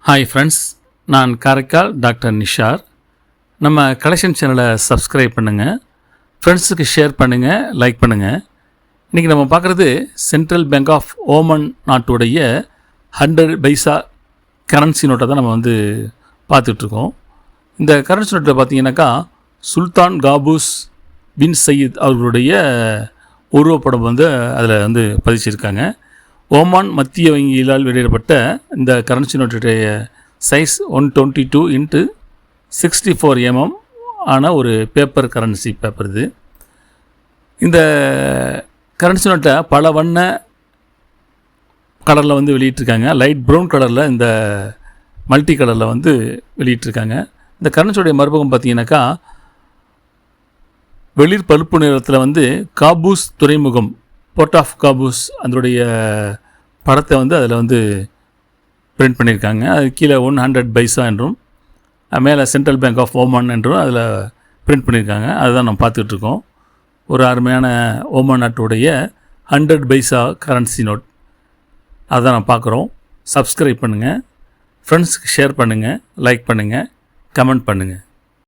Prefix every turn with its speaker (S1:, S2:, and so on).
S1: Hi friends, நான் Karaikal doctor Nishar. நம்ம collection சேனலை சப்ஸ்கிரைப் பண்ணுங்கள், ஃப்ரெண்ட்ஸுக்கு ஷேர் பண்ணுங்கள், லைக் பண்ணுங்கள். இன்றைக்கி நம்ம பார்க்குறது சென்ட்ரல் பேங்க் ஆஃப் ஓமன் நாட்டுடைய 100 பைசா கரன்சி நோட்டை தான் நம்ம பார்த்துட்ருக்கோம். இந்த கரன்சி நோட்டில் பார்த்தீங்கன்னாக்கா சுல்தான் காபூஸ் பின் சயீத் அவர்களுடைய உருவப்படம் அதில் பதிச்சிருக்காங்க. ஓமான் மத்திய வங்கியிலால் வெளியிடப்பட்ட இந்த கரன்சி நோட்டுடைய சைஸ் 122 x 64 mm ஆன ஒரு பேப்பர் கரன்சி பேப்பர் இது. இந்த கரன்சி நோட்டை பல வண்ண கலரில் வெளியிட்டிருக்காங்க. லைட் ப்ரௌன் கலரில் இந்த மல்டி கலரில் வெளியிட்டிருக்காங்க. இந்த கரன்சியோடைய மறுபக்கம் பார்த்தீங்கன்னாக்கா வெளிர் பழுப்பு நிறத்தில் காபூஸ் துறைமுகம், போர்ட் ஆஃப் காபூஸ் அதனுடைய படத்தை அதில் பிரிண்ட் பண்ணியிருக்காங்க. அது கீழே 100 பைசா என்றும் மேலே சென்ட்ரல் பேங்க் ஆஃப் ஓமான் என்றும் அதில் பிரிண்ட் பண்ணியிருக்காங்க. அதுதான் நம்ம பார்த்துட்ருக்கோம். ஒரு அருமையான ஓமான் நாட்டுடைய 100 பைசா கரன்சி நோட் அதுதான் நம்ம பார்க்குறோம். சப்ஸ்கிரைப் பண்ணுங்கள், ஃப்ரெண்ட்ஸுக்கு ஷேர் பண்ணுங்கள், லைக் பண்ணுங்கள், கமெண்ட் பண்ணுங்கள்.